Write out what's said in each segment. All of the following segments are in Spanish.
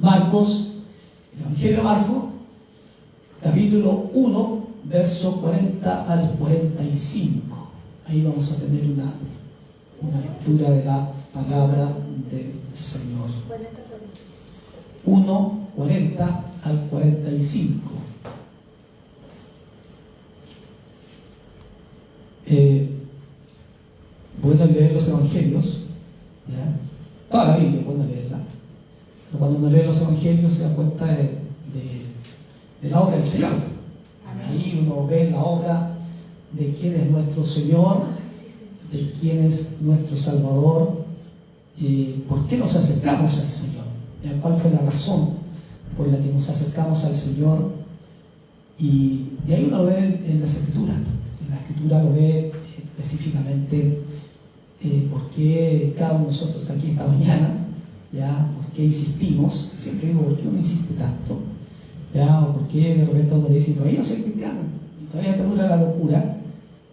Marcos, el Evangelio de Marcos, capítulo 1, verso 40 al 45. Ahí vamos a tener una lectura de la palabra del Señor. 1, 40 al 45. Bueno leer los evangelios, ¿ya? Toda la Biblia es bueno leerla, pero cuando uno lee los evangelios se da cuenta de la obra del Señor. Ahí uno ve la obra de quién es nuestro Señor, de quién es nuestro Salvador, por qué nos acercamos al Señor, cuál fue la razón por la que nos acercamos al Señor. Y ahí uno lo ve en las Escrituras. En la Escritura lo ve específicamente por qué cada uno de nosotros está aquí esta mañana, ¿ya? Por qué insistimos. Siempre digo, ¿por qué uno insiste tanto? ¿Ya? O por qué de repente uno le dice, todavía soy cristiano y todavía te dura la locura.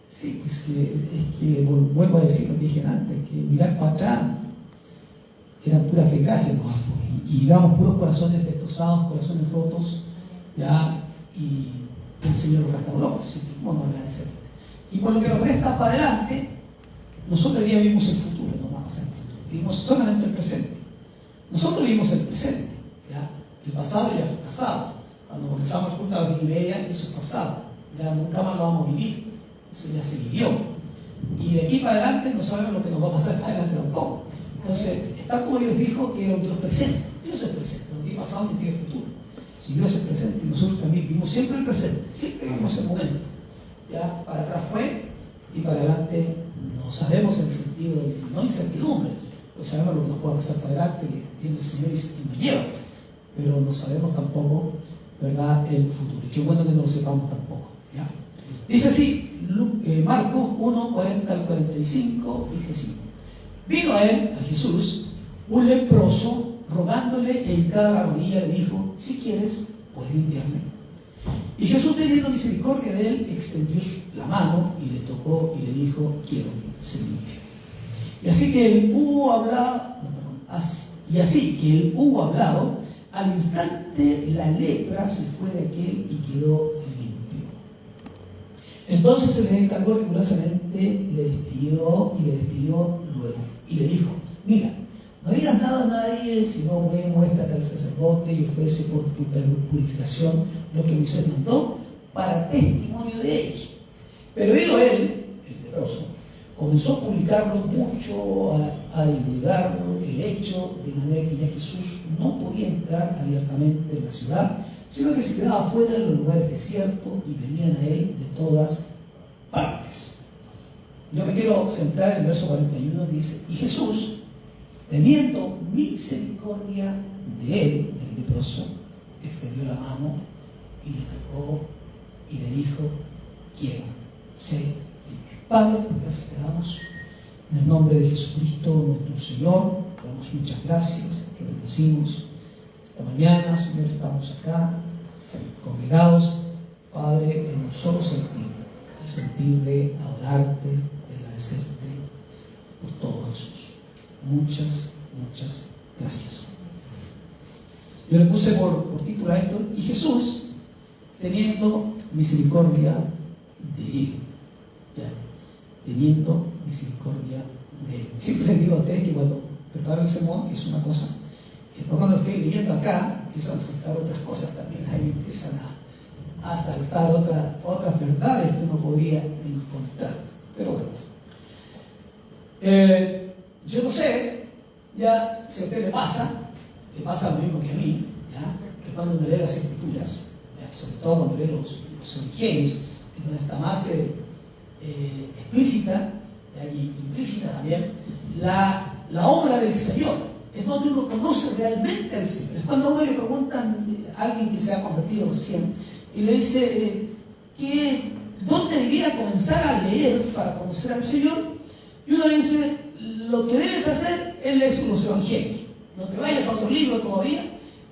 Sí, pues es que vuelvo a decir lo que dije antes, que mirar para atrás eran puras desgracias, ¿no? Y digamos puros corazones destrozados, corazones rotos, ¿ya? Y el Señor lo restauró, pues, ¿cómo no debe ser? Y por lo que nos resta para adelante, nosotros hoy día vivimos el futuro, no vamos a ver el futuro, vivimos solamente el presente. Nosotros vivimos el presente, ¿ya? El pasado ya fue pasado. Cuando comenzamos el culto a las 10:30, eso es pasado, ya nunca más lo vamos a vivir, eso ya se vivió. Y de aquí para adelante no sabemos lo que nos va a pasar para adelante tampoco. Entonces, está como Dios dijo que era un Dios presente. Dios es presente, no tiene pasado ni tiene futuro. Si Dios es presente, y nosotros también vivimos siempre el presente, siempre vivimos el momento. Ya para atrás fue y para adelante no sabemos en el sentido de no incertidumbre, pues sabemos lo que nos puede pasar para adelante, que viene el Señor y nos lleva, pero no sabemos tampoco, ¿verdad?, el futuro. Y qué bueno que no lo sepamos tampoco, ¿ya? Dice así, Marcos 1, 40 al 45, dice así: vino a él, a Jesús, un leproso, rogándole e hincada la rodilla le dijo, si quieres, puedes limpiarme. Y Jesús, teniendo misericordia de él, extendió la mano y le tocó y le dijo, quiero ser limpio. Y así que él hubo hablado, al instante la lepra se fue de aquel y quedó limpio. Entonces se le encargó rigurosamente, le despidió luego. Y le dijo, mira, no digas nada a nadie, sino ve, muéstrate al sacerdote y ofrece por tu purificación lo que Moisés mandó para testimonio de ellos. Pero ido él, el leproso, comenzó a publicarlo mucho, a divulgarlo, el hecho, de manera que ya Jesús no podía entrar abiertamente en la ciudad, sino que se quedaba fuera de los lugares desiertos y venían a él de todas partes. Yo me quiero centrar en el verso 41 que dice, y Jesús, teniendo misericordia de él, el leproso, extendió la mano y le tocó y le dijo, quiero ser limpio. Padre, gracias te damos en el nombre de Jesucristo nuestro Señor, te damos muchas gracias, te bendecimos esta mañana. Señor, estamos acá congregados, Padre, en un solo sentido, el sentir de adorarte, de agradecerte por todo, Jesús. Muchas gracias. Yo le puse por título a esto, y Jesús, teniendo misericordia de él. ¿Ya? Teniendo misericordia de él. Siempre les digo a ustedes que cuando preparo el sermón es una cosa, y después cuando estoy leyendo acá, empiezan a saltar otras cosas también, ahí empiezan a saltar otras verdades que uno podría encontrar. Pero bueno. Yo no sé, ya si a usted le pasa lo mismo que a mí, ¿ya? Que cuando uno lee las Escrituras, ¿ya? Sobre todo cuando lee los evangelios, es donde está más explícita y implícita también la obra del Señor, es donde uno conoce realmente al Señor. Es cuando a uno le preguntan a alguien que se ha convertido recién y le dice ¿dónde debiera comenzar a leer para conocer al Señor? Y uno le dice, lo que debes hacer es leer los evangelios. No te vayas a otro libro todavía,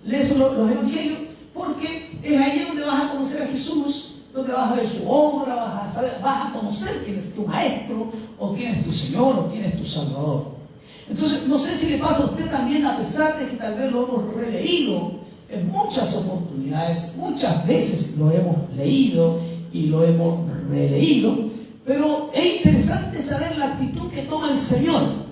lees los evangelios, porque es ahí donde vas a conocer a Jesús, donde vas a ver su obra, vas a conocer quién es tu maestro, o quién es tu Señor, o quién es tu Salvador. Entonces, no sé si le pasa a usted también, a pesar de que tal vez lo hemos releído en muchas oportunidades, muchas veces lo hemos leído y lo hemos releído, pero es interesante saber la actitud que toma el Señor.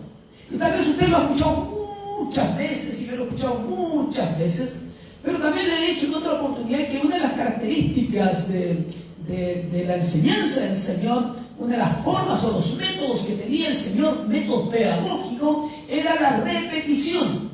Y tal vez usted lo ha escuchado muchas veces y yo lo he escuchado muchas veces, pero también le he dicho en otra oportunidad que una de las características de la enseñanza del Señor, una de las formas o los métodos que tenía el Señor, método pedagógico, era la repetición.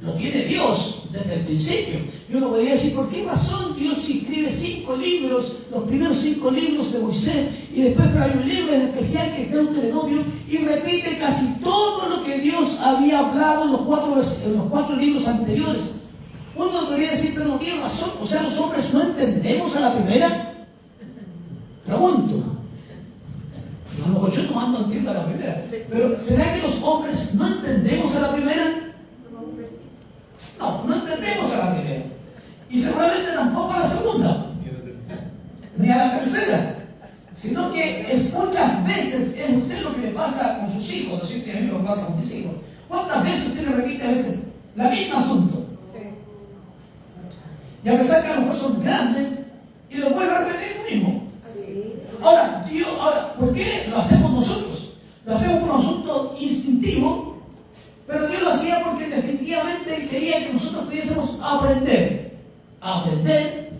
Lo tiene Dios desde el principio. Y uno podría decir, ¿por qué razón Dios escribe 5 libros, los primeros 5 libros de Moisés, y después hay un libro en especial que es Deuteronomio, y repite casi todo lo que Dios había hablado en los 4 libros anteriores? Uno podría decir, pero no tiene razón, o sea, los hombres no entendemos a la primera. Pregunto. A lo mejor yo no entiendo a la primera, pero ¿será que los hombres no entendemos a la primera? No entendemos a la primera. Y seguramente tampoco a la segunda. Ni a la tercera. Sino que es muchas veces, es usted lo que le pasa con sus hijos, ¿no es cierto? Y a mí lo pasa con mis hijos. ¿Cuántas veces usted le repite a veces la misma asunto? Y a pesar que a lo mejor son grandes, y lo vuelve a repetir lo mismo. Ahora, ¿por qué lo hacemos nosotros? Lo hacemos por un asunto instintivo, pero Dios lo hacía porque definitivamente Él quería que nosotros pudiésemos aprender. Aprender.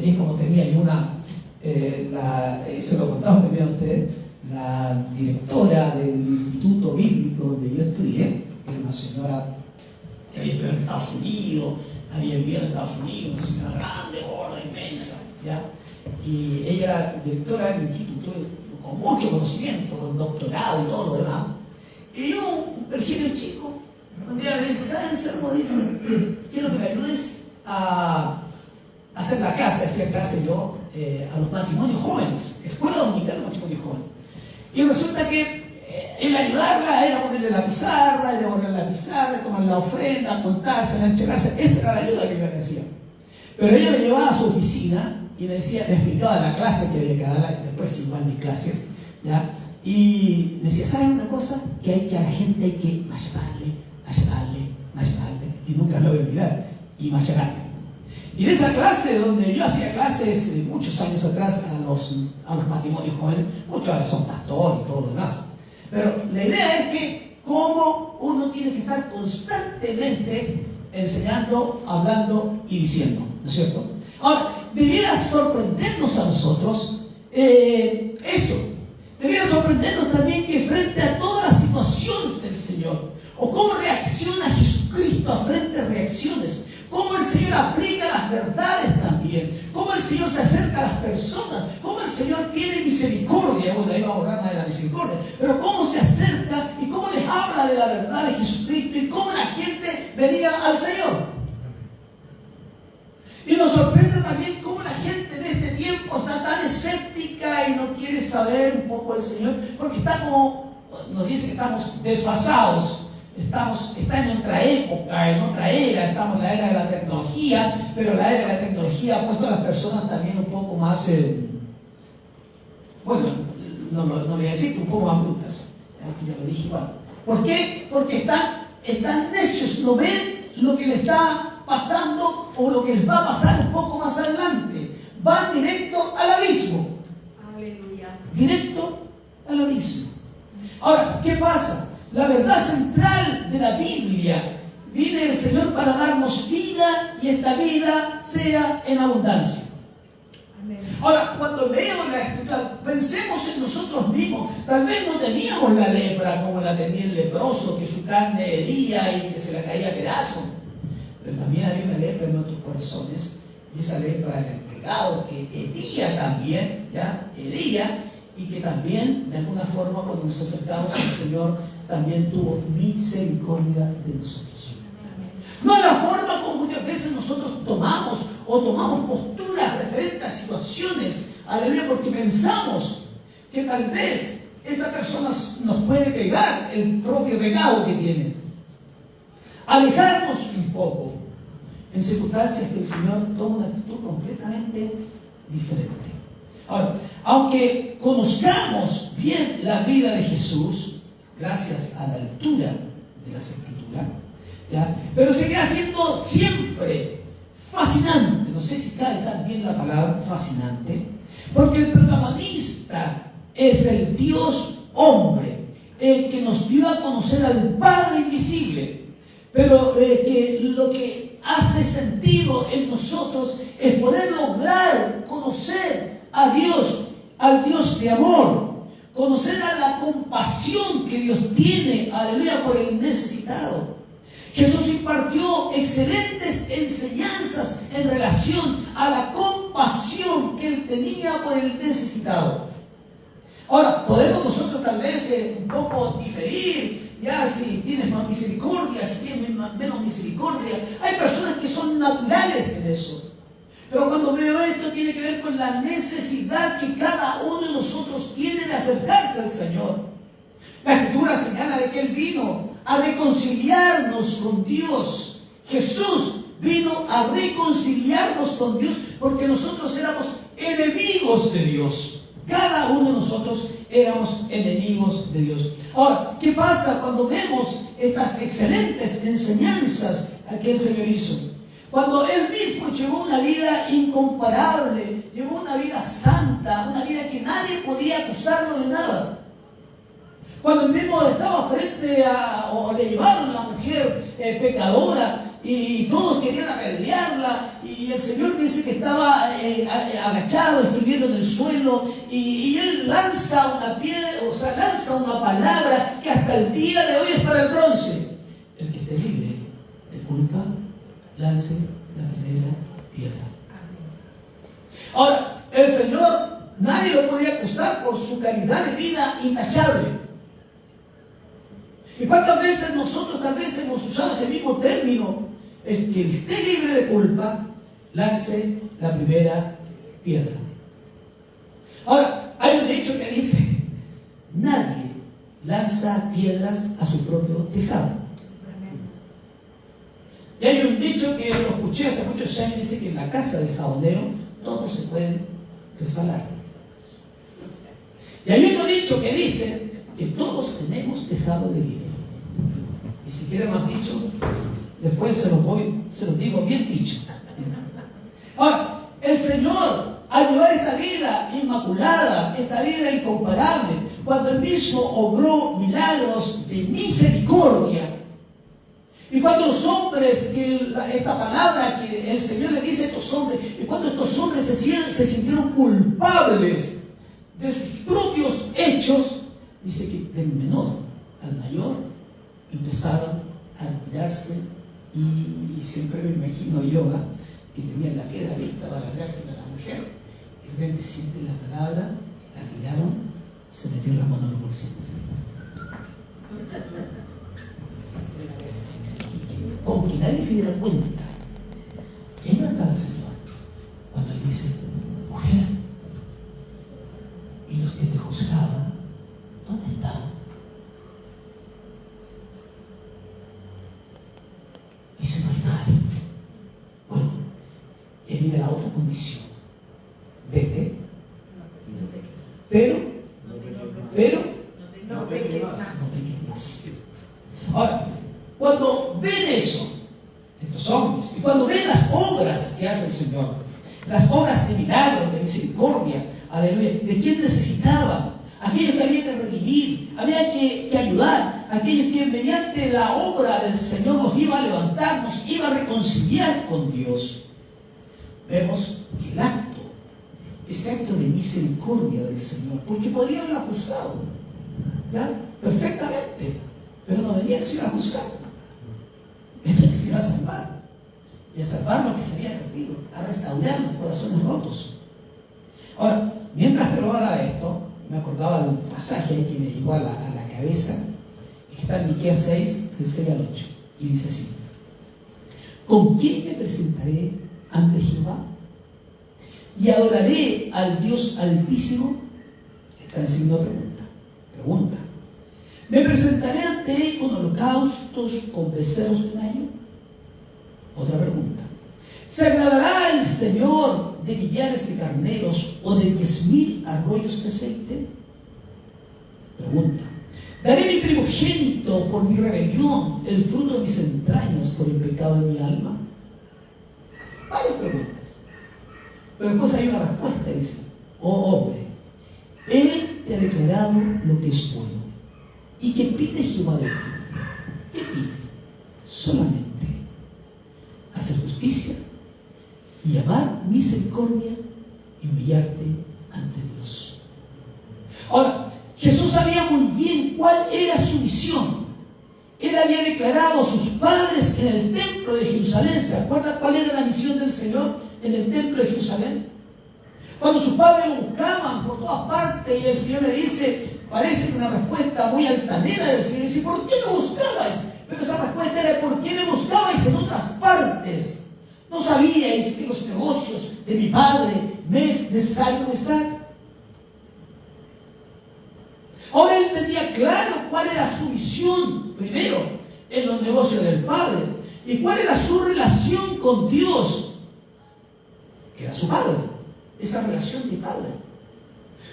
Y es como tenía yo se lo contaba también a ustedes, la directora del Instituto Bíblico donde yo estudié, era una señora que había estudiado en Estados Unidos, había vivido en Estados Unidos, una señora grande, gorda, inmensa, ¿ya? Y ella era directora del instituto con mucho conocimiento, con doctorado y todo lo demás. Y yo, un Virgilio chico, un día me dice, ¿sabes, Sermo? Dice, quiero que me ayudes a hacer la clase, hacía clase yo a los matrimonios jóvenes, escuela dominical de matrimonios jóvenes. Y resulta que el ayudarla era ponerle la pizarra, tomar la ofrenda, contarse, entregarse. Esa era la ayuda que yo le hacía. Pero ella me llevaba a su oficina y me explicaba la clase que había que dar, después igual mis clases, ¿ya? Y me decía, ¿sabes una cosa? Que a la gente hay que machacarle, y nunca me voy a olvidar, y machacarle. Y de esa clase, donde yo hacía clases muchos años atrás a los matrimonios jóvenes, muchos ahora son pastores y todo lo demás. Pero la idea es que cómo uno tiene que estar constantemente enseñando, hablando y diciendo, ¿no es cierto? Ahora, debiera sorprendernos a nosotros eso. Debiera sorprendernos también que frente a todas las situaciones del Señor, o cómo reacciona Jesucristo a frente a reacciones, cómo el Señor aplica las verdades también, cómo el Señor se acerca a las personas, cómo el Señor tiene misericordia. Bueno, ahí vamos a hablar más de la misericordia, pero cómo se acerca y cómo les habla de la verdad de Jesucristo y cómo la gente venía al Señor. Y nos sorprende también cómo la gente de este tiempo está tan escéptica y no quiere saber un poco del Señor, porque está como, nos dice que estamos desfasados. Está en otra época, en otra era, estamos en la era de la tecnología, pero la era de la tecnología ha puesto a las personas también un poco más, bueno, no voy a decir, un poco más brutas, ya lo dije igual. ¿Por qué? Porque están necios, no ven lo que le está pasando o lo que les va a pasar un poco más adelante. Van directo al abismo. Aleluya. Directo al abismo. Ahora, ¿qué pasa? La verdad central de la Biblia, viene el Señor para darnos vida y esta vida sea en abundancia. Amén. Ahora, cuando leemos la Escritura, pensemos en nosotros mismos. Tal vez no teníamos la lepra como la tenía el leproso, que su carne hería y que se la caía a pedazos. Pero también había una lepra en nuestros corazones, y esa lepra era el pecado, que hería también, ¿ya? Hería, y que también, de alguna forma, cuando nos acercamos al Señor, también tuvo misericordia de nosotros. No la forma como muchas veces nosotros tomamos posturas referentes a situaciones, aleluya, porque pensamos que tal vez esa persona nos puede pegar el propio pecado que tiene. Alejarnos un poco en circunstancias que el Señor toma una actitud completamente diferente. Ahora, aunque conozcamos bien la vida de Jesús, gracias a la altura de las Escrituras, ¿ya? Pero seguirá siendo siempre fascinante. No sé si cabe tan bien la palabra fascinante, porque el protagonista es el Dios hombre, el que nos dio a conocer al Padre invisible, pero que lo que hace sentido en nosotros es poder lograr conocer a Dios, al Dios de amor, conocer a la compasión que Dios tiene, aleluya, por el necesitado. Jesús impartió excelentes enseñanzas en relación a la compasión que Él tenía por el necesitado. Ahora, podemos nosotros tal vez un poco diferir, ya si tienes más misericordia, si tienes menos misericordia. Hay personas que son naturales en eso. Pero cuando veo esto, tiene que ver con la necesidad que cada uno de nosotros tiene de acercarse al Señor. La Escritura señala de que Él vino a reconciliarnos con Dios. Jesús vino a reconciliarnos con Dios porque nosotros éramos enemigos de Dios. Cada uno de nosotros éramos enemigos de Dios. Ahora, ¿qué pasa cuando vemos estas excelentes enseñanzas que el Señor hizo? Cuando Él mismo llevó una vida incomparable, llevó una vida santa, una vida que nadie podía acusarlo de nada. Cuando Él mismo estaba frente a, o le llevaron a la mujer pecadora, y todos querían apedrearla, y el Señor dice que estaba agachado, escribiendo en el suelo, y Él lanza una piedra, o sea, lanza una palabra que hasta el día de hoy es para el bronce. El que esté libre de culpa, lance la primera piedra. Ahora, el Señor, nadie lo podía acusar por su calidad de vida intachable. ¿Y cuántas veces nosotros tal vez hemos usado ese mismo término? El que esté libre de culpa, lance la primera piedra. Ahora, hay un dicho que dice, nadie lanza piedras a su propio tejado. Y hay un dicho que lo escuché hace muchos años, dice que en la casa del jabonero todos se pueden resbalar. Y hay otro dicho que dice que todos tenemos tejado de vidrio. Y si quieren más dicho, después se los digo bien dicho. Ahora, el Señor, al llevar esta vida inmaculada, esta vida incomparable, cuando Él mismo obró milagros de misericordia, y cuando los hombres, esta palabra que el Señor le dice a estos hombres, y cuando estos hombres se sintieron culpables de sus propios hechos, dice que del menor al mayor empezaron a retirarse, y siempre me imagino yo que tenían la piedra lista para largarse a la mujer, y de repente sienten la palabra, la tiraron, se metieron las manos en los bolsillos. Como que nadie se diera cuenta. Y ahí no estaba el Señor cuando Él dice, mujer, y los que te juzgaban, ¿dónde están? Dice, no hay nadie. Bueno, y ahí viene la otra condición. Vete, pero no peques más. no peques más. Ahora, cuando ven eso, estos hombres, y cuando ven las obras que hace el Señor, las obras de milagro, de misericordia, aleluya, de quien necesitaba, aquellos que había que redimir, había que ayudar, aquellos que mediante la obra del Señor nos iba a levantar, nos iba a reconciliar con Dios, vemos que el acto, ese acto de misericordia del Señor, porque podría haberlo juzgado, ¿ya? Perfectamente, pero no venía el Señor a juzgar. Venía el Señor a salvar, y a salvar lo que se había perdido, a restaurar los corazones rotos. Ahora, mientras probaba esto, me acordaba de un pasaje que me llegó a la cabeza, que está en Miqueas 6, del 6 al 8, y dice así: ¿con quién me presentaré ante Jehová? ¿Y adoraré al Dios Altísimo? Está en signo de pregunta. ¿Me presentaré ante Él con holocaustos, con becerros de un año? Otra pregunta. ¿Se agradará el Señor de millares de carneros o de 10,000 arroyos de aceite? Pregunta. Daré mi primogénito por mi rebelión, el fruto de mis entrañas por el pecado de mi alma. Varias preguntas. Pero después hay una respuesta, dice: oh hombre, Él te ha declarado lo que es bueno. ¿Y qué pide Jehová de ti? ¿Qué pide? Solamente hacer justicia y amar misericordia y humillarte ante Dios. Ahora, Jesús sabía muy bien cuál era su misión. Él había declarado a sus padres en el templo de Jerusalén. ¿Se acuerdan cuál era la misión del Señor en el templo de Jerusalén? Cuando sus padres lo buscaban por todas partes y el Señor le dice, parece que una respuesta muy altanera del Señor, dice: ¿por qué lo buscabais? Pero esa respuesta era: ¿por qué me buscabais en otras partes? ¿No sabíais que los negocios de mi Padre me es necesario estar? Ahora él tenía claro cuál era su misión, primero, en los negocios del Padre, y cuál era su relación con Dios, que era su Padre, esa relación de Padre.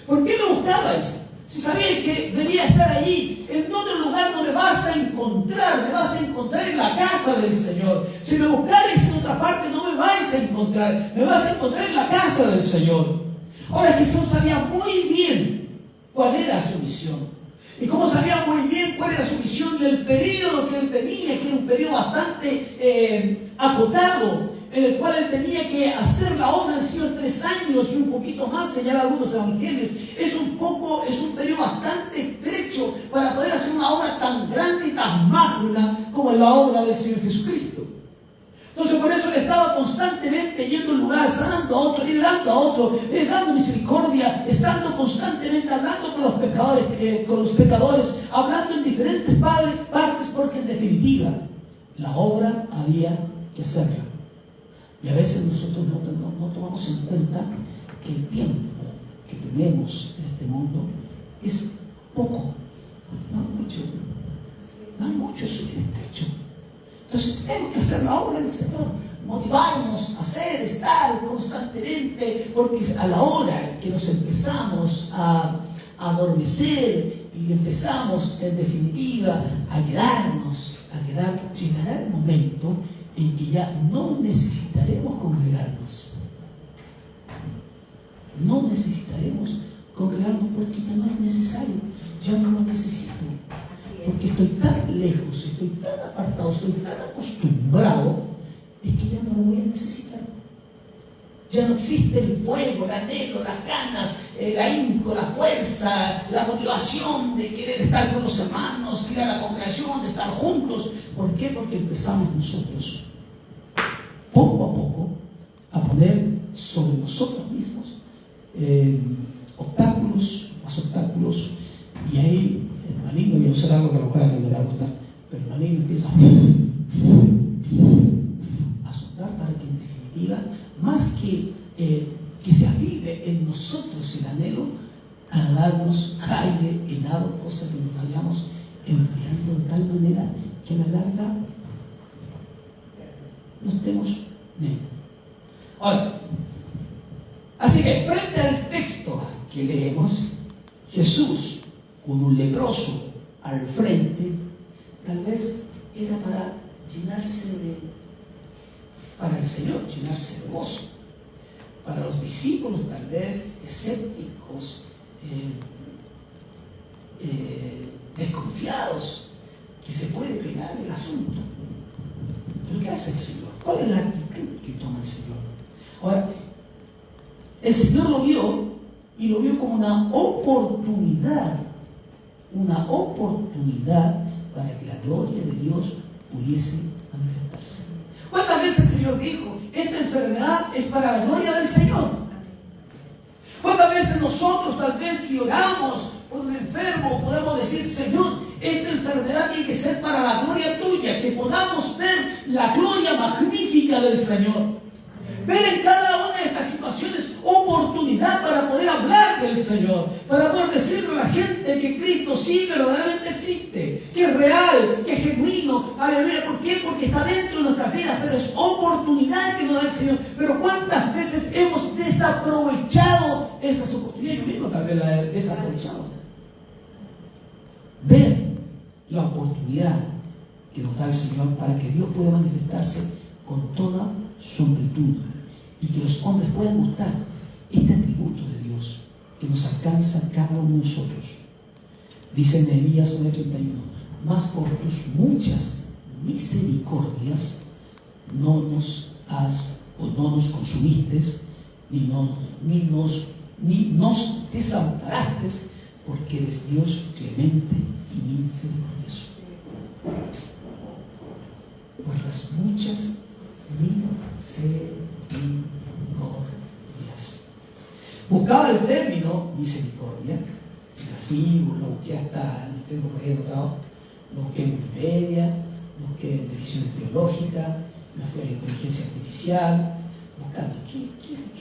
¿Por qué me buscabais? Si sabíais que debía estar allí, en otro lugar no me vas a encontrar, me vas a encontrar en la casa del Señor. Si me buscarais en otra parte, no me vais a encontrar, me vas a encontrar en la casa del Señor. Ahora Jesús sabía muy bien cuál era su misión. Y como sabía muy bien cuál era su misión y el periodo que él tenía, que era un periodo bastante acotado, en el cual él tenía que hacer la obra del Señor 3 años y un poquito más, señala algunos evangelios. Es un periodo bastante estrecho para poder hacer una obra tan grande y tan magna como es la obra del Señor Jesucristo. Entonces por eso él estaba constantemente yendo a un lugar, sanando a otro, liberando a otro, dando misericordia, estando constantemente hablando con los pecadores, hablando en diferentes partes, porque en definitiva la obra había que hacerla. Y a veces nosotros no tomamos en cuenta que el tiempo que tenemos en este mundo es poco, no hay mucho, es muy estrecho. Entonces tenemos que hacer la obra del Señor, motivarnos a hacer, estar constantemente, porque a la hora que nos empezamos a adormecer y empezamos en definitiva a quedar, llegará el momento en que ya no necesitaremos congregarnos. No necesitaremos congregarnos porque ya no es necesario, ya no lo necesito. Porque estoy tan lejos, estoy tan apartado, estoy tan acostumbrado, es que ya no lo voy a necesitar. Ya no existe el fuego, el anhelo, las ganas, el ahínco, la fuerza, la motivación de querer estar con los hermanos, ir a la congregación, de estar juntos. ¿Por qué? Porque empezamos nosotros, poco a poco, a poner sobre nosotros mismos más obstáculos, y ahí el maligno, y usar algo que a lo mejor a alguien le va a gustar, pero el maligno empieza a soplar para que en definitiva, más que se avive en nosotros el anhelo, a darnos aire helado, cosa que nos vayamos enfriando de tal manera que a la larga no estemos bien. Ahora, así que frente al texto que leemos, Jesús con un leproso al frente, tal vez era para el Señor llenarse de gozo. Para los discípulos tal vez escépticos, desconfiados, que se puede pegar el asunto. ¿Pero qué hace el Señor? ¿Cuál es la actitud que toma el Señor? Ahora, el Señor lo vio y lo vio como una oportunidad para que la gloria de Dios pudiese manifestarse. ¿Cuántas veces el Señor dijo, esta enfermedad es para la gloria del Señor? ¿Cuántas veces nosotros, tal vez si oramos por un enfermo, podemos decir, Señor, esta enfermedad tiene que ser para la gloria tuya, que podamos ver la gloria magnífica del Señor? Ver en cada una de estas situaciones oportunidad para poder hablar del Señor, para poder decirle a la gente que Cristo sí verdaderamente existe, que es real, que es genuino. Aleluya. ¿Por qué? Porque está dentro de nuestras vidas, pero es oportunidad que nos da el Señor. Pero ¿cuántas veces hemos desaprovechado esas oportunidades? Yo mismo tal vez la he desaprovechado. Ver la oportunidad que nos da el Señor para que Dios pueda manifestarse con toda su amplitud y que los hombres puedan gustar este atributo de Dios que nos alcanza a cada uno de nosotros. Dice en Nehemías 9:31: mas por tus muchas misericordias no nos consumiste, ni nos desamparaste, porque eres Dios clemente y misericordioso. Por las muchas misericordias. Buscaba el término misericordia, lo busqué hasta, lo tengo por ahí anotado, lo busqué en Wikipedia, lo busqué en definiciones teológicas, me fui a la inteligencia artificial, buscando qué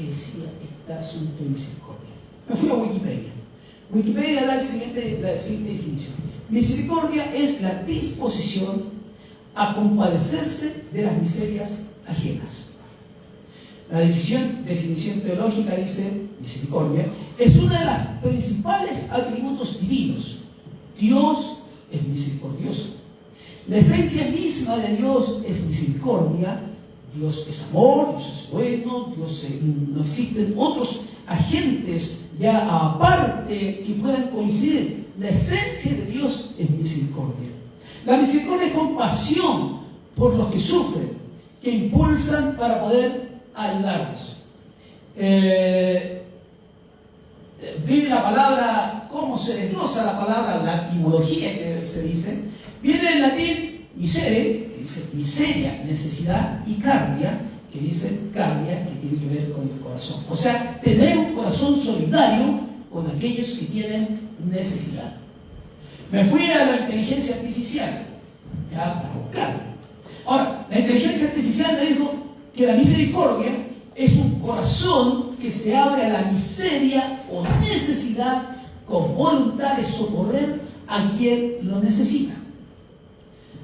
decía este asunto de misericordia. Me fui a Wikipedia. Wikipedia da la siguiente definición: misericordia es la disposición a compadecerse de las miserias ajenas. La definición teológica dice: misericordia es uno de los principales atributos divinos. Dios es misericordioso. La esencia misma de Dios es misericordia. Dios es amor, Dios es bueno, no existen otros agentes ya aparte que puedan coincidir. La esencia de Dios es misericordia. La misericordia es compasión por los que sufren, que impulsan para poder ayudarlos. Viene la palabra, ¿cómo se desglosa la palabra? La etimología que se dice, viene en latín misere, que dice miseria, necesidad, y cardia, que dice cardia, que tiene que ver con el corazón. O sea, tener un corazón solidario con aquellos que tienen necesidad. Me fui a la inteligencia artificial, ya, para buscar. Ahora, la inteligencia artificial me dijo que la misericordia es un corazón que se abre a la miseria o necesidad con voluntad de socorrer a quien lo necesita.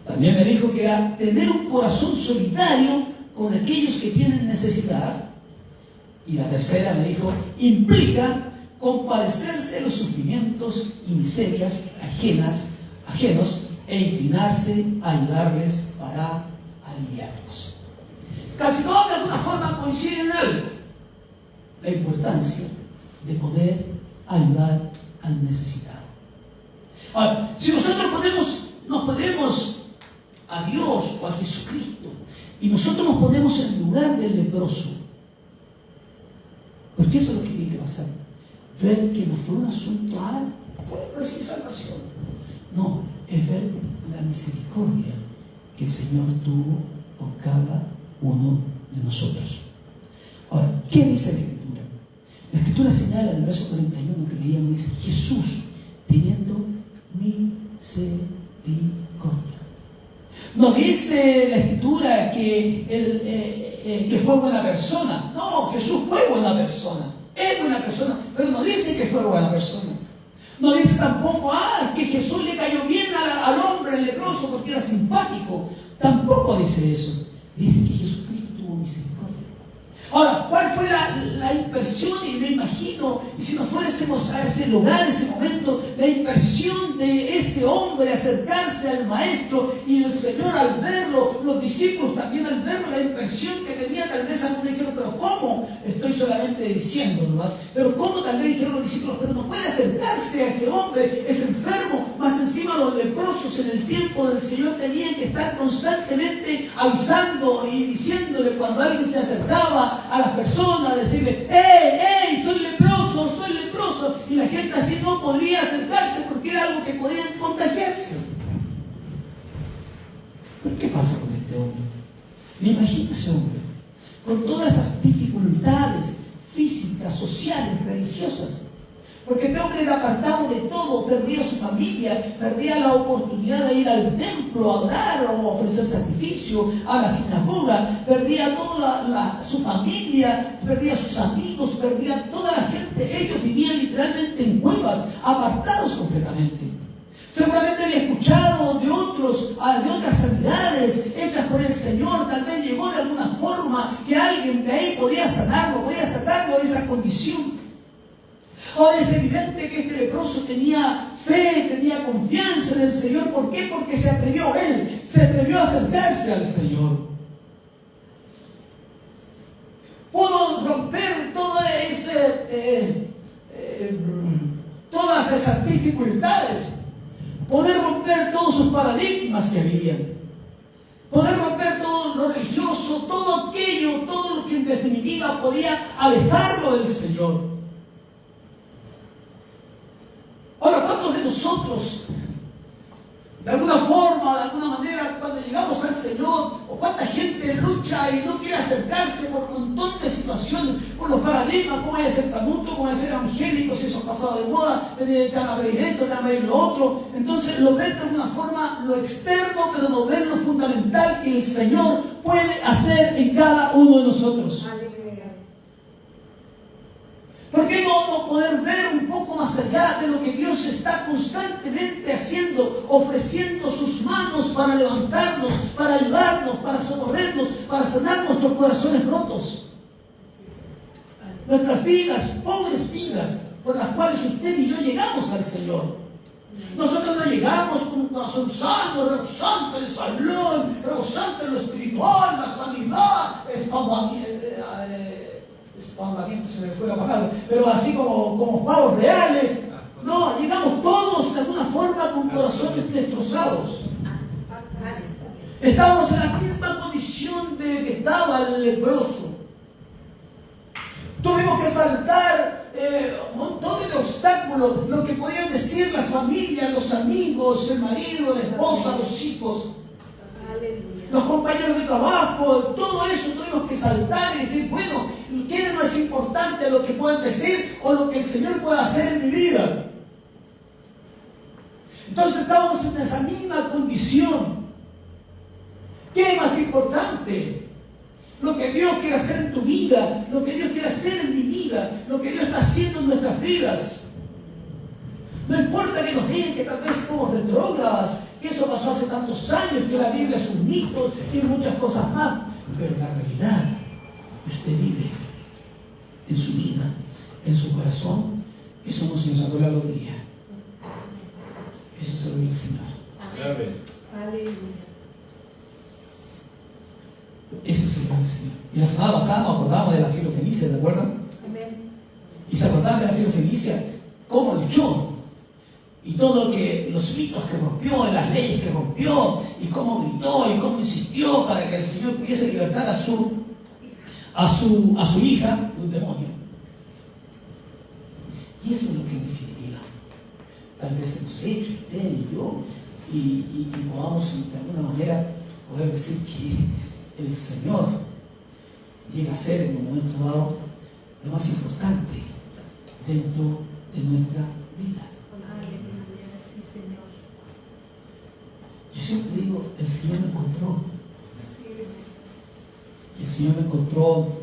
También me dijo que era tener un corazón solidario con aquellos que tienen necesidad. Y la tercera me dijo, implica compadecerse de los sufrimientos y miserias ajenos e inclinarse a ayudarles para aliviarlos. Casi todos de alguna forma coinciden en algo: la importancia de poder ayudar al necesitado. Ahora, si nosotros nos ponemos a Dios o a Jesucristo y nosotros nos ponemos en lugar del leproso, porque eso es lo que tiene que pasar, ver que no fue un asunto, fue recibir salvación. No, es ver la misericordia que el Señor tuvo con cada uno de nosotros. Ahora, ¿qué dice la Escritura? La Escritura señala en el verso 41 que leíamos, dice: Jesús teniendo misericordia. No dice la Escritura que fue buena persona. No, Jesús fue buena persona. Es buena persona, pero no dice que fue buena persona. No dice tampoco que Jesús le cayó bien al hombre, el leproso, porque era simpático. Tampoco dice eso. Dice que Jesucristo tuvo misericordia. Ahora, ¿cuál fue la impresión? Y me imagino, y si nos fuésemos a ese lugar, ese momento, la impresión de ese hombre acercarse al maestro y el Señor al verlo, los discípulos también al verlo, la impresión que tenía, tal vez algunos dijeron: pero ¿cómo? Estoy solamente diciendo nomás, pero ¿cómo? Tal vez dijeron los discípulos: pero no puede acercarse a ese hombre, es enfermo. Más encima los leprosos en el tiempo del Señor tenían que estar constantemente avisando y diciéndole cuando alguien se acercaba a las personas, decirle: ¡Ey, soy leproso, soy leproso! Y la gente así no podría acercarse porque era algo que podían contagiarse. ¿Pero qué pasa con este hombre? Me imagino ese hombre con todas esas dificultades físicas, sociales, religiosas, porque este hombre era apartado de todo, perdía su familia, perdía la oportunidad de ir al templo a adorar o ofrecer sacrificio, a la sinagoga, perdía toda su familia, perdía sus amigos, perdía toda la gente. Ellos vivían literalmente en cuevas, apartados completamente. Seguramente había escuchado de otras sanidades hechas por el Señor. Tal vez llegó de alguna forma que alguien de ahí podía sanarlo, podía sacarlo de esa condición. Ahora es evidente que este leproso tenía fe, tenía confianza en el Señor. ¿Por qué? Porque se atrevió él, se atrevió a acercarse al Señor. Pudo romper todas esas dificultades, poder romper todos sus paradigmas que había, poder romper todo lo religioso, todo aquello, todo lo que en definitiva podía alejarlo del Señor. Ahora, ¿cuántos de nosotros, de alguna forma, de alguna manera, cuando llegamos al Señor, o cuánta gente lucha y no quiere acercarse por un montón de situaciones, por los paradigmas, cómo hay que ser canuto, cómo hay que ser evangélico, si eso ha pasado de moda, te van a pedir esto, te van a pedir lo otro? Entonces lo ven de alguna forma lo externo, pero no ven lo fundamental que el Señor puede hacer en cada uno de nosotros. ¿Por qué no poder ver un poco más allá de lo que Dios está constantemente haciendo, ofreciendo sus manos para levantarnos, para ayudarnos, para socorrernos, para sanar nuestros corazones rotos? Nuestras vidas, pobres vidas, por las cuales usted y yo llegamos al Señor. Nosotros no llegamos con un corazón sano, rebosante de salud, rebosante de lo espiritual, la sanidad, espantamiento, se me fue la palabra, pero así como pavos reales. No, llegamos todos de alguna forma con corazones destrozados. Estamos en la misma condición de que estaba el leproso. Tuvimos que saltar un montón de obstáculos, lo que podían decir las familias, los amigos, el marido, la esposa, los hijos, los compañeros de trabajo. Todo eso tuvimos que saltar y decir, bueno, ¿qué no es importante lo que pueden decir o lo que el Señor puede hacer en mi vida? Entonces estábamos en esa misma condición. ¿Qué es más importante? Lo que Dios quiere hacer en tu vida, lo que Dios quiere hacer en mi vida, lo que Dios está haciendo en nuestras vidas. No importa que nos digan que tal vez somos retrógradas, que eso pasó hace tantos años, que la Biblia es un mito y muchas cosas más, pero la realidad que usted vive en su vida, en su corazón, eso no se nos sacó la lotería. Eso se lo dio el Señor. Amén. Aleluya. Eso se lo dio el Señor. Y la semana pasada nos acordamos de la Sirofenicia, ¿se acuerdan? Amén. Y se acordaban de la Sirofenicia, cómo luchó. Y todo lo que, los mitos que rompió, las leyes que rompió, y cómo gritó, y cómo insistió para que el Señor pudiese libertar a su hija de un demonio. Y eso es lo que en definitiva tal vez hemos hecho usted y yo, y podamos de alguna manera poder decir que el Señor llega a ser en un momento dado lo más importante dentro de nuestra vida. Sí, Señor. Yo siempre digo, el Señor me encontró. Y el Señor me encontró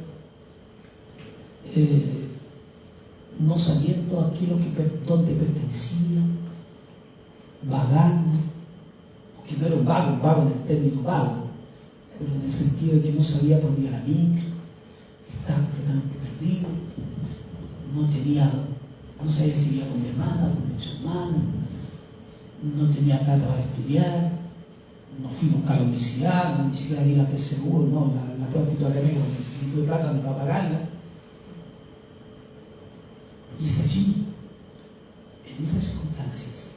no sabiendo aquello donde pertenecía, vagando, o que no era un vago en el término vago, pero en el sentido de que no sabía por dónde ir a la micro, estaba completamente perdido, no sabía si iba con mi hermana, con mi otra hermana, no tenía plata para estudiar, no fui nunca a la universidad, ni siquiera di la PSU, no, la prueba actitud académica, ni tuve plata ni para pagarla. Y es allí, en esas circunstancias,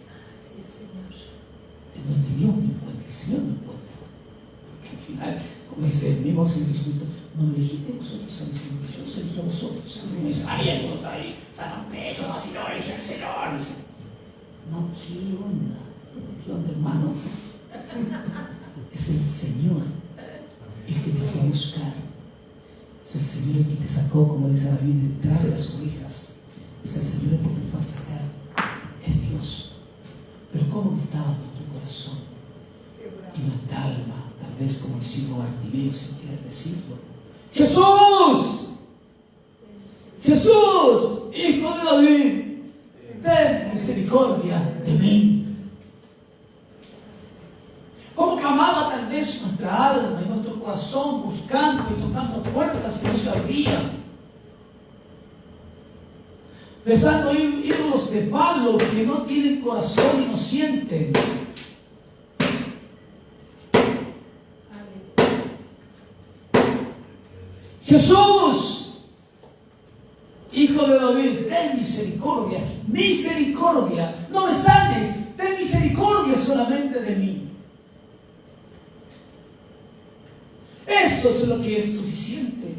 en donde Dios me encuentra, el Señor me encuentra. Porque al final, como dice el mismo Señor Jesucristo, no me elegiste vosotros, Señor, yo os elegí a vosotros. Y me dice, ay, alguno está ahí, sacan pecho, no, si no elige al Señor. Dice, no, ¿qué onda, hermano? Es el Señor el que te fue a buscar. Es el Señor el que te sacó, como dice David, detrás de las ovejas. Es el Señor el que te fue a sacar. Es Dios. Pero ¿cómo estaba nuestro corazón y nuestra alma? Tal vez como el ciego Bartimeo, sin querer decirlo. ¡Jesús! ¡Jesús! Hijo de David, ten misericordia de mí. Cómo clamaba tal vez nuestra alma y nuestro corazón buscando y tocando puertas que no se abrían. besando ídolos de palo que no tienen corazón y no sienten. Jesús, Hijo de David, ten misericordia, misericordia, no me sanes, ten misericordia solamente de mí. Eso es lo que es suficiente.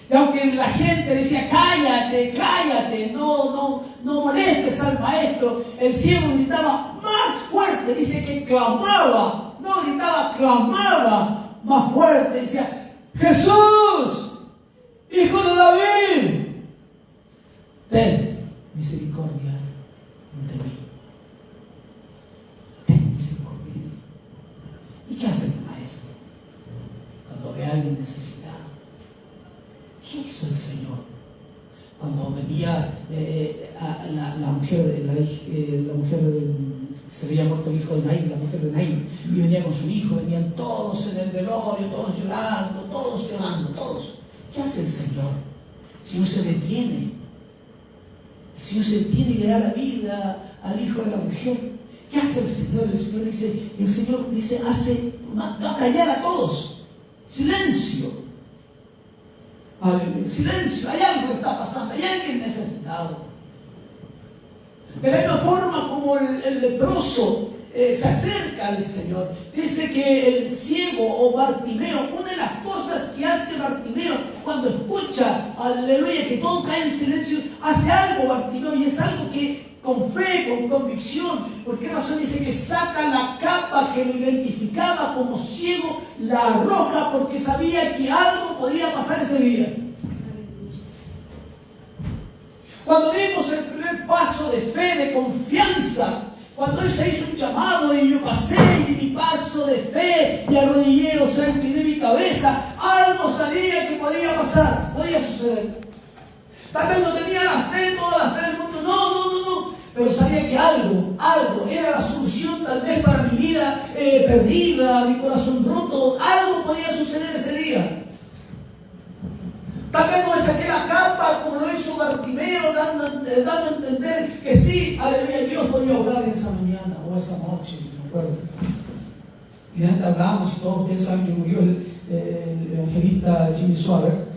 Y aunque la gente decía, cállate, cállate, no molestes al maestro, el ciego gritaba más fuerte, dice que clamaba, no gritaba, clamaba más fuerte, decía, Jesús, Hijo de David, ten misericordia de mí. Ten misericordia de mí. ¿Y qué hace el maestro cuando ve a alguien necesitado? ¿Qué hizo el Señor? Cuando venía la mujer se había muerto el hijo de Naín, la mujer de Naín, y venía con su hijo, venían todos en el velorio, todos llorando, todos. ¿Qué hace el Señor? El Señor se detiene. El Señor se detiene y le da la vida al hijo de la mujer. ¿Qué hace el Señor? El Señor dice, va a callar a todos. Silencio. Aleluya. Silencio. Hay algo que está pasando. Hay alguien necesitado. De la misma forma como el leproso se acerca al Señor. Dice que el ciego o Bartimeo, una de las cosas que hace Bartimeo cuando escucha, aleluya, que todo cae en silencio, hace algo Bartimeo, y es algo que con fe, con convicción. ¿Por qué razón? Dice que saca la capa que lo identificaba como ciego, la arroja porque sabía que algo podía pasar ese día. Cuando dimos el primer paso de fe, de confianza, cuando se hizo un llamado y yo pasé y di mi paso de fe y arrodillé, o sea, incliné mi cabeza, algo sabía que podía pasar, podía suceder. Tal vez no tenía la fe, toda la fe del mundo, no, pero sabía que algo era la solución tal vez para mi vida perdida, mi corazón roto, algo podía suceder ese día. Tal vez no me saqué la capa como lo hizo Bartimeo, dando a entender que sí, aleluya, Dios podía obrar en esa mañana o esa noche, no me acuerdo. Y antes hablamos, y todos ustedes saben que murió el evangelista Jimmy Swaggart,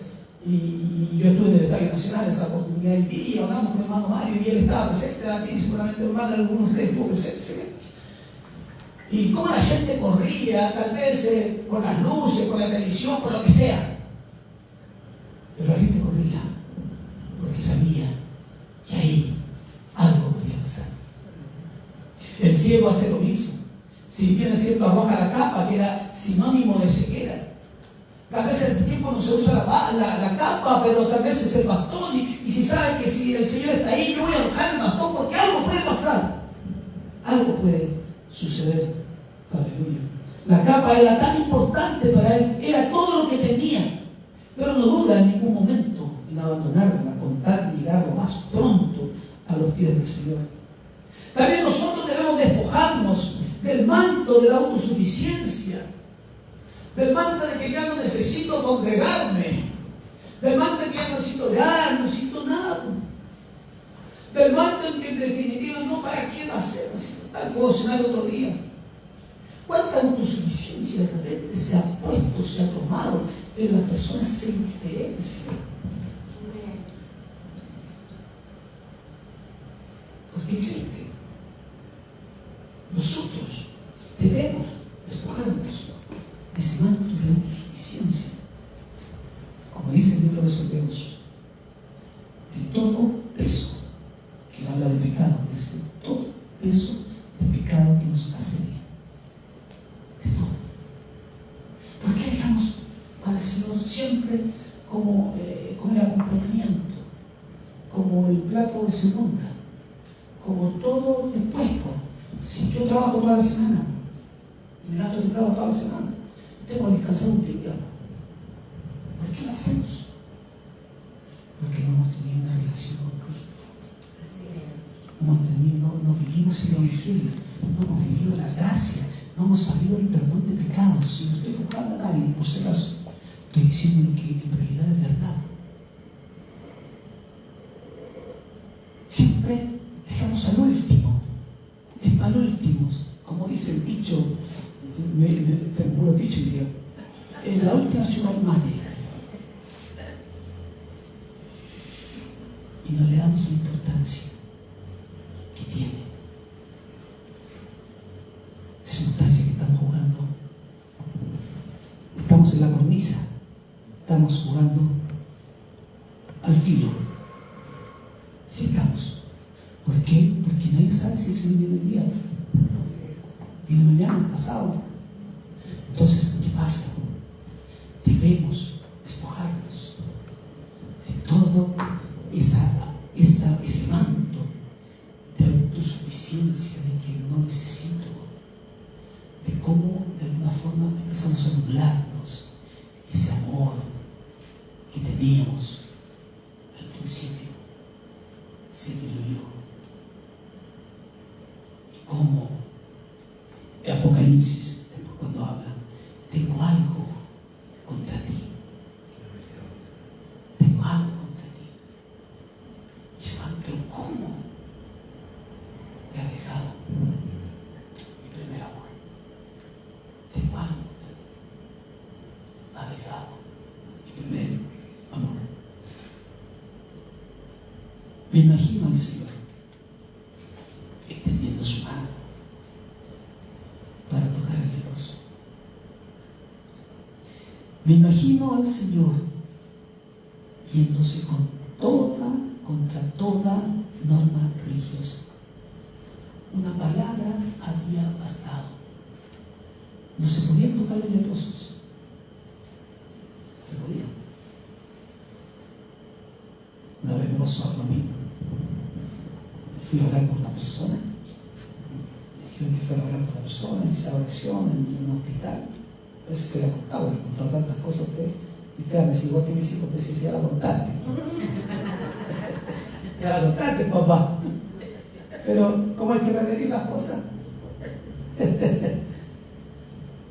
y yo estuve en el Estadio Nacional esa oportunidad y vi, hablamos con el hermano Mario, y él estaba presente también, seguramente hermano de algunos de ustedes estuvo presente. Y cómo la gente corría, tal vez con las luces, con la televisión, con lo que sea. Pero la gente corría porque sabía que ahí algo podía pasar. El ciego hace lo mismo. Si bien es cierto, arroja la capa, que era sinónimo de ceguera. Tal vez en el tiempo no se usa la capa, pero tal vez es el bastón. Y si sabe que si el Señor está ahí, yo voy a arrojar el bastón porque algo puede pasar. Algo puede suceder. Aleluya. La capa era tan importante para él, era todo lo que tenía. Pero no duda en ningún momento en abandonarla con tal de llegar lo más pronto a los pies del Señor. También nosotros debemos despojarnos del manto de la autosuficiencia, del manto de que ya no necesito congregarme, del manto de que ya no necesito orar, no necesito nada, del manto en que en definitiva no para qué hacer, necesito tal cosa, el otro día. ¿Cuánta autosuficiencia de repente se ha puesto, se ha tomado en las personas esa indiferencia? ¿Por qué existe? Nosotros debemos despojarnos de ese manto de autosuficiencia. Como dice el libro de los Hebreos, de todo peso, que habla de pecado, es de todo peso de pecado que nos asedia. De todo. ¿Por qué dejamos al Señor siempre como el acompañamiento, como el plato de segunda, como todo después? Si yo trabajo toda la semana y me gasto temprano toda la semana, tengo que descansar un día. ¿Por qué lo hacemos? Porque no hemos tenido una relación con Cristo. No vivimos el Evangelio, no hemos vivido la gracia, no hemos sabido el perdón de pecados. Y no estoy juzgando a nadie, por si acaso. Estoy diciendo que en realidad es verdad. Siempre dejamos al último. Es para el último. Como dice el dicho, tengo puro dicho y digo, en la última chumalmane. Y no le damos la importancia que tiene. Circunstancia que estamos jugando. Estamos en la cornisa. Estamos jugando al filo. Sí estamos. ¿Por qué? Porque nadie sabe si es viene hoy día, viene mañana, pasado. Entonces, ¿qué pasa? Debemos despojarnos de todo ese manto de autosuficiencia, de que no necesito, de cómo de alguna forma empezamos a nublarnos ese amor que teníamos al principio se diluyó. Y cómo el Apocalipsis, después cuando habla, tengo algo contra ti. Tengo algo contra ti. Y se van, pero ¿cómo? Te has dejado mi primer amor. Tengo algo contra ti. Has dejado mi primer amor. Me imagino al Señor extendiendo su mano para tocar al leproso. Me imagino al Señor yéndose contra toda norma religiosa. Una palabra había bastado. No se podían tocar los leprosos. No se podían. Una vez me pasó algo a mí. Fui a orar por una persona. Me dijeron que fuera a orar por una persona, hice oración en un hospital. A veces se le ha contado, le he contado tantas cosas a usted. Y usted va a decir, igual que mis hijos, pues si ya la contaste. Ya la contaste, papá. Pero, ¿cómo hay que repetir las cosas?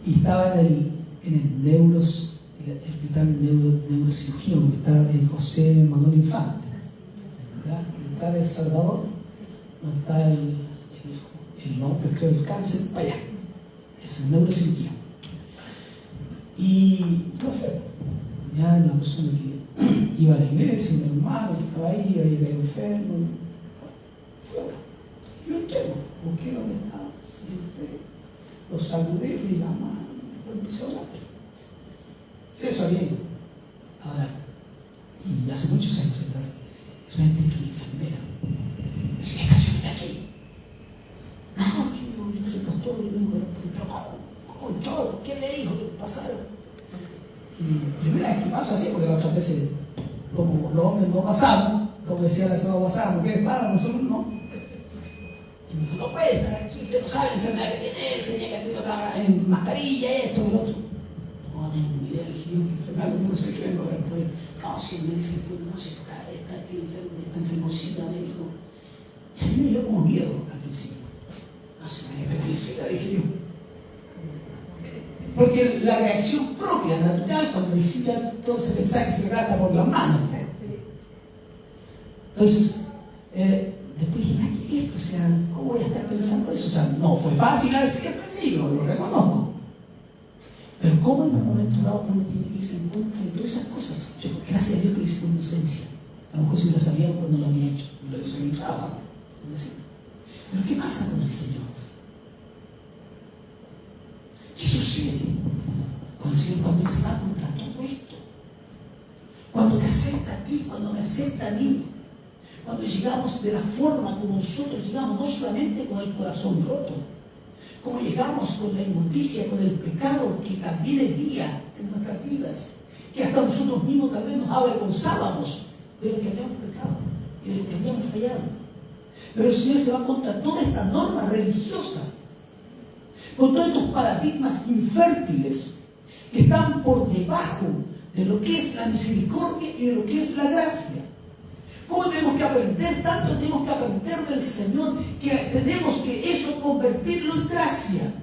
Y estaba en el hospital neurocirugía, donde estaba José Manuel Infante. ¿Ya? Está de El Salvador, no está el nombre, creo, el cáncer, para allá. Es el neurocirugía. Y profe, ya una persona que iba a la iglesia, un hermano que estaba ahí, había caído enfermo. Bueno, fue ahora. Yo entré, busqué donde estaba, y entré, lo saludé, le di la mano, después empecé a orar. Sí, eso había ido a orar. Y hace muchos años atrás, realmente hecho una enfermera. Me dice, ¿qué canción está aquí? No, yo soy pastor, yo vengo a orar por el trabajo. ¿Cómo yo? ¿Qué le dijo que pasara? Y primera vez que pasó así, porque las otras veces, como los hombres no pasamos, como decía la semana pasada, porque es para nosotros no. Y me dijo, no puede estar aquí, usted no sabe la enfermedad que tiene él, tenía que tener en mascarilla, esto y lo otro. No tengo ni idea, le dije, yo qué enfermedad, yo no sé qué vengo a ver por él. No, si me dice, pues no sé, está enfermosita, me dijo. Y a mí me dio como miedo al principio. No se me enfermecita, dije yo. Porque la reacción propia, natural, cuando visita, todo se pensaba que se trata por las manos. Entonces, después dije, ¿qué es? O sea, ¿cómo voy a estar pensando eso? O sea, no fue fácil así al principio, lo reconozco. Pero ¿cómo en un momento dado uno tiene que irse en contra de todas esas cosas? Yo, gracias a Dios que lo hice con inocencia. A lo mejor si hubiera sabido cuando lo había hecho, lo desorientaba. Pero ¿qué pasa con el Señor? ¿Qué sucede con el Señor cuando Él se va contra todo esto? Cuando te acepta a ti, cuando me acepta a mí, cuando llegamos de la forma como nosotros llegamos, no solamente con el corazón roto, como llegamos con la inmundicia, con el pecado que también es día en nuestras vidas, que hasta nosotros mismos tal vez nos avergonzábamos de lo que habíamos pecado y de lo que habíamos fallado. Pero el Señor se va contra toda esta norma religiosa, con todos estos paradigmas infértiles que están por debajo de lo que es la misericordia y de lo que es la gracia. ¿Cómo tenemos que aprender? Tanto tenemos que aprender del Señor que tenemos que eso convertirlo en gracia.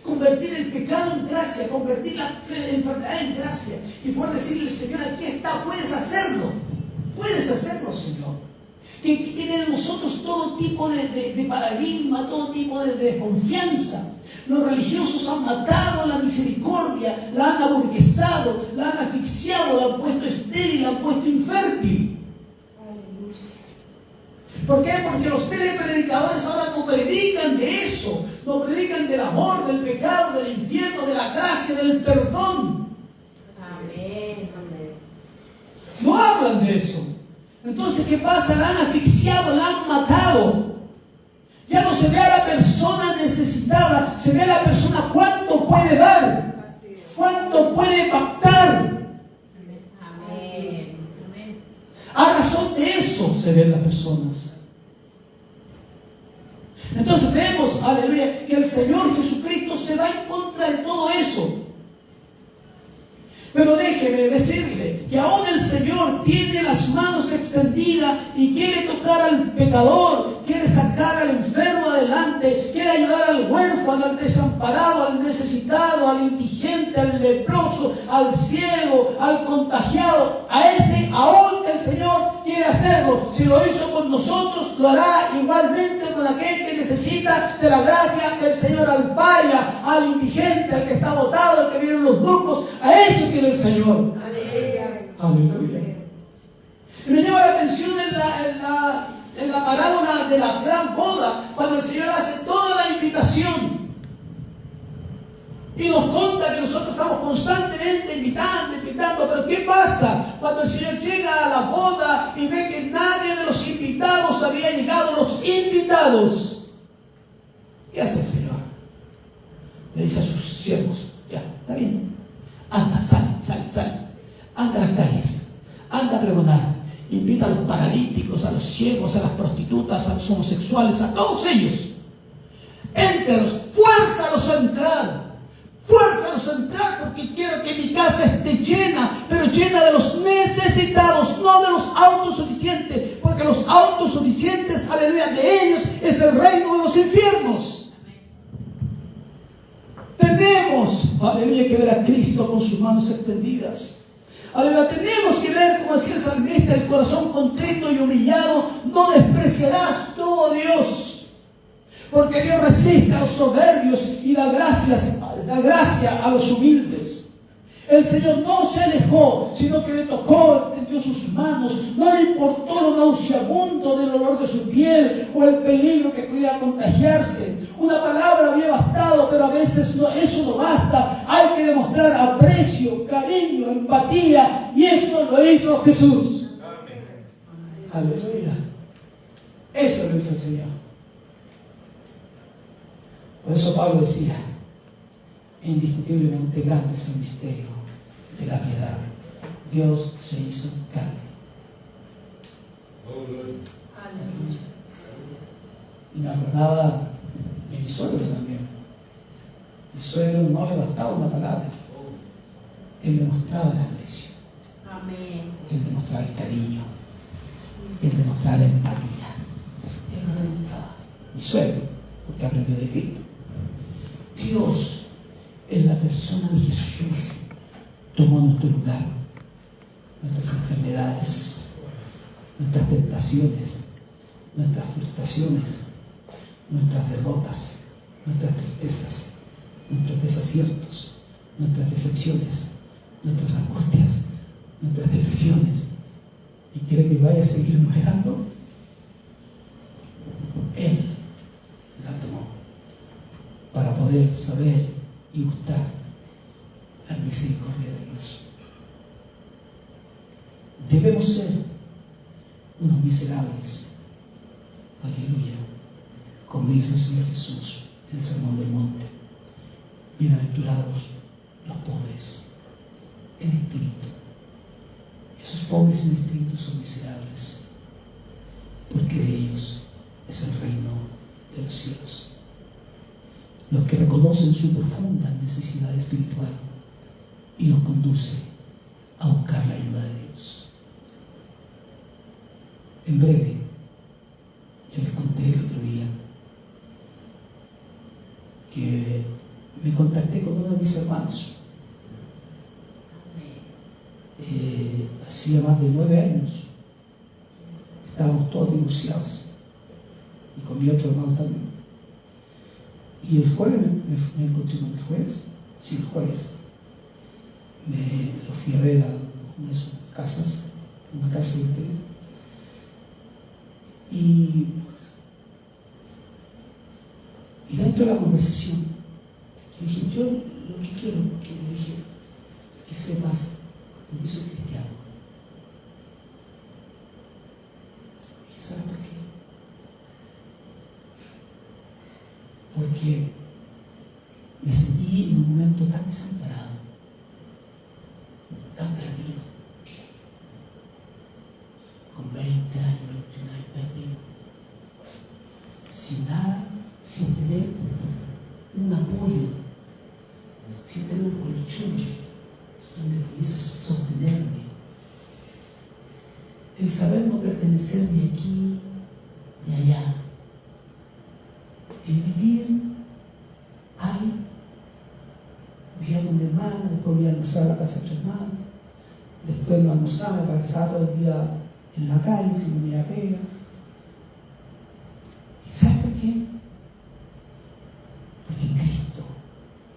Convertir el pecado en gracia, convertir la enfermedad en gracia. Y poder decirle al Señor, aquí está, puedes hacerlo, Señor. que tiene de nosotros todo tipo de paradigma, todo tipo de desconfianza. Los religiosos han matado la misericordia, la han aburguesado, la han asfixiado, la han puesto estéril, la han puesto infértil. ¿Por qué? Porque los telepredicadores ahora no predican de eso, no predican del amor, del pecado, del infierno, de la gracia, del perdón. Amén. No hablan de eso. Entonces, ¿qué pasa? La han asfixiado, la han matado. Ya no se ve a la persona necesitada, se ve a la persona cuánto puede dar, cuánto puede pactar. Amén. A razón de eso se ven las personas. Entonces vemos, aleluya, que el Señor Jesucristo se va en contra de todo eso. Pero déjeme decirle que aún el Señor tiene las manos extendidas y quiere tocar al pecador, quiere sacar al enfermo adelante, quiere ayudar al huérfano, al desamparado, al necesitado, al indigente, al leproso, al ciego, al contagiado. A ese aún el Señor quiere hacerlo. Si lo hizo con nosotros, lo hará igualmente con aquel que necesita de la gracia del Señor, al paria, al indigente, al que está botado, al que vive en los grupos. A eso quiere el Señor. Aleluya. Y me llama la atención en la parábola de la gran boda, cuando el Señor hace toda la invitación y nos cuenta que nosotros estamos constantemente invitando, pero ¿qué pasa cuando el Señor llega a la boda y ve que nadie de los invitados había llegado? Los invitados, ¿qué hace el Señor? Le dice a sus siervos: ya, está bien, anda, sale, anda a las calles, anda a pregonar, invita a los paralíticos, a los ciegos, a las prostitutas, a los homosexuales, a todos ellos, éntrelos, fuérzalos a entrar, porque quiero que mi casa esté llena, pero llena de los necesitados, no de los autosuficientes, porque los autosuficientes, aleluya, de ellos es el reino de los infiernos. Tenemos, aleluya, que ver a Cristo con sus manos extendidas. Aleluya, tenemos que ver, como decía el salmista, el corazón contrito y humillado no despreciarás, todo Dios. Porque Dios resiste a los soberbios y da gracia a los humildes. El Señor no se alejó, sino que le tocó, extendió sus manos. No le importó lo nauseabundo del olor de su piel o el peligro que pudiera contagiarse. Una palabra había bastado, pero a veces eso no basta. Hay que demostrar aprecio, cariño, empatía, y eso lo hizo Jesús. Amén. Aleluya. Eso lo hizo el Señor. Por eso Pablo decía: indiscutiblemente grande es el misterio de la piedad. Dios se hizo carne. Y me acordaba de mi suegro también. Mi suegro no le bastaba una palabra. Él demostraba el aprecio. Amén. Él demostraba el cariño. Él demostraba la empatía. Él lo demostraba. Mi suegro, porque aprendió de Cristo. Dios, en la persona de Jesús, tomó nuestro lugar, nuestras enfermedades, nuestras tentaciones, nuestras frustraciones, nuestras derrotas, nuestras tristezas, nuestros desaciertos, nuestras decepciones, nuestras angustias, nuestras depresiones. ¿Y quiere que vaya a seguir enumerando? Él la tomó para poder saber y gustar la misericordia de Dios. Debemos ser unos miserables, aleluya, como dice el Señor Jesús en el Sermón del Monte: bienaventurados los pobres en espíritu. Esos pobres en espíritu son miserables, porque de ellos es el reino de los cielos. Los que reconocen su profunda necesidad espiritual y los conduce a buscar la ayuda de Dios. En breve, yo les conté el otro día que me contacté con uno de mis hermanos. Hacía más de 9 años estábamos todos divorciados. Y con mi otro hermano también. Y el jueves me encontré con el jueves. Sí, el jueves. Lo fui a ver a una de sus casas, una casa de hotel. Y dentro de la conversación, le dije, yo lo que quiero, que sepas, porque soy cristiano. Le dije, ¿sabes por qué? Porque me sentí en un momento tan desamparado, tan perdido, con 20 años, 21 años perdido, sin nada, sin tener un apoyo, sin tener un colchón donde pudiese sostenerme. El saber no pertenecer ni aquí ni allá. El vivir ahí, vivía con mi hermana, después voy a almorzar a la casa de tu hermana, después no almorzaba, me pasaba todo el día en la calle, sin venir a pega. ¿Y sabes por qué? Porque en Cristo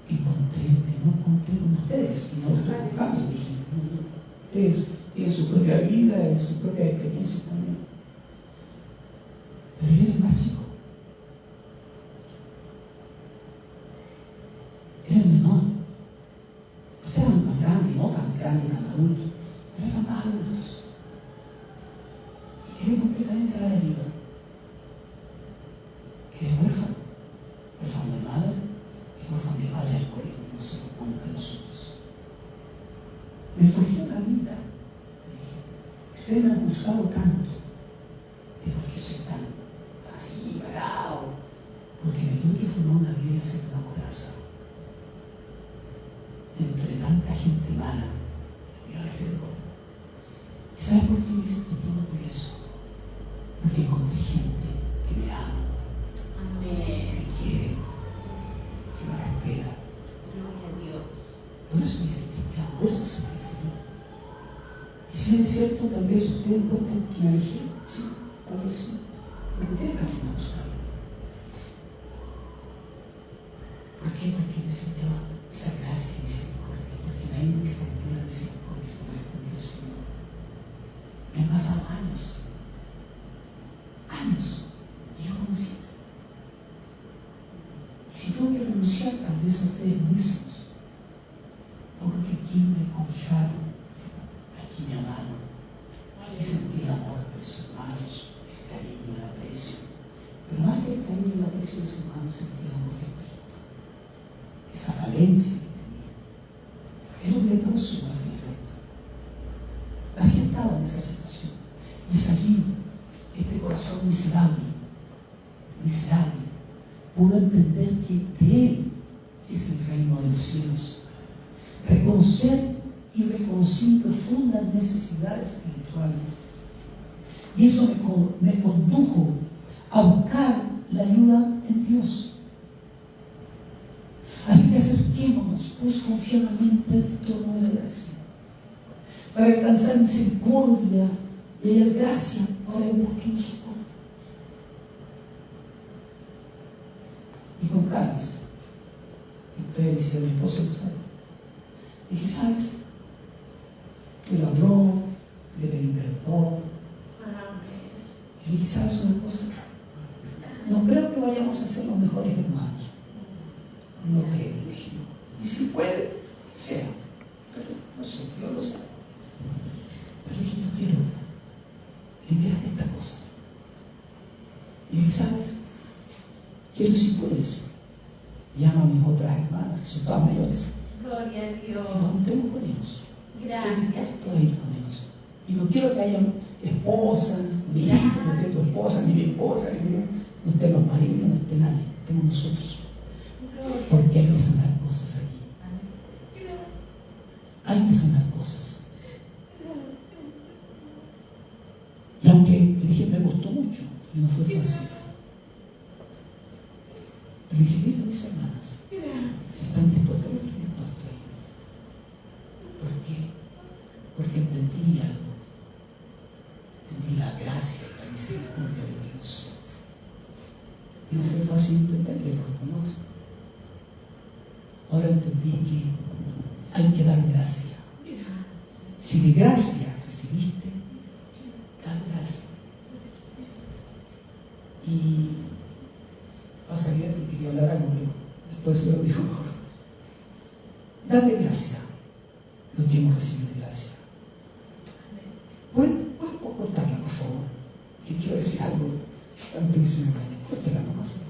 encontré lo que no encontré con ustedes, y no lo estoy buscando, dije, no. Ustedes tienen su propia vida y sus propias experiencias también. Pero yo era el más chico. Era el menor. Ustedes eran más grandes, no tan grandes, tan adultos, pero eran más adultos. Y quedé completamente a la deriva. Quedé huérfano de madre, y huérfano de padre alcohólico, no sé cómo de nosotros. Me forjé una vida. Le dije, ustedes me han buscado tanto, ¿de por qué soy tan así, parado? Porque me tuve que formar una vida y hacer una coraza. Entre tanta gente mala a mi alrededor. ¿Y sabes por qué me siento todo por eso? Porque encontré gente que me ama, Amén. que me quiere, que me respeta. Gloria a Dios. Por eso me siento cristiano, por eso soy el Señor. Y si bien es cierto, tal vez ustedes encuentran que me alejé, sí, tal vez sí, porque ustedes también me buscaron. ¿Por qué? Porque necesitaba esa gracia y misericordia, porque nadie me extendió la misericordia como respondió el Señor. Me han pasado años, y yo jovencito. Y si tengo que renunciar tal vez a ustedes mismos, fue porque aquí me confiaron, aquí me amaron, aquí sentí el amor de los hermanos, el cariño, el aprecio. Pero más que el cariño y el aprecio de los hermanos, sentí el amor de Cristo. Esa valencia que tenía. Era un leproso para el reto. Así estaba en esa situación. Y es allí, este corazón miserable, pudo entender que de Él es el reino de los cielos. Reconocer y reconocer profundas necesidades espirituales. Y eso me condujo a buscar la ayuda en Dios. Así que acerquémonos pues confiadamente al trono de la gracia para alcanzar misericordia y hallar gracia para el oportuno socorro. Y con calmas, que ustedes decían, mi esposo lo sabe. Dije, ¿sabes? Él habló, le pedí perdón. Y dije, ¿sabes una cosa? No creo que vayamos a ser los mejores hermanos. No creo, le dije yo. Y si puede, sea. Pero no sé, Dios lo sabe. Pero le dije, yo quiero liberar esta cosa. Y le dije, ¿sabes? Quiero, si puedes, llama a mis otras hermanas, que son todas mayores. Gloria a Dios. Y nos juntemos con ellos. Gracias. Estoy dispuesto a ir con ellos. Y no quiero que haya esposa, ni hijo, no esté tu esposa, ni mi esposa, no esté los maridos, no esté nadie. Estemos nosotros. Porque hay que sanar cosas allí. Hay que sanar cosas. Y aunque le dije, me costó mucho, y no fue fácil. Pero dije, dile a mis hermanas que están dispuestas, yo estoy dispuesto a ir. ¿Por qué? Porque entendí algo y la gracia y la misericordia de Dios. Y no fue fácil entenderlo, lo reconozco. Ahora entendí que hay que dar gracia. Si de gracia recibiste, da gracia. Y pasa bien, te quería hablar algo, pero después lo digo mejor. Da de gracia lo que hemos recibido de gracia. ¿Puedes cortarla, por favor? Que quiero decir algo antes que se me vaya. Córtela nomás.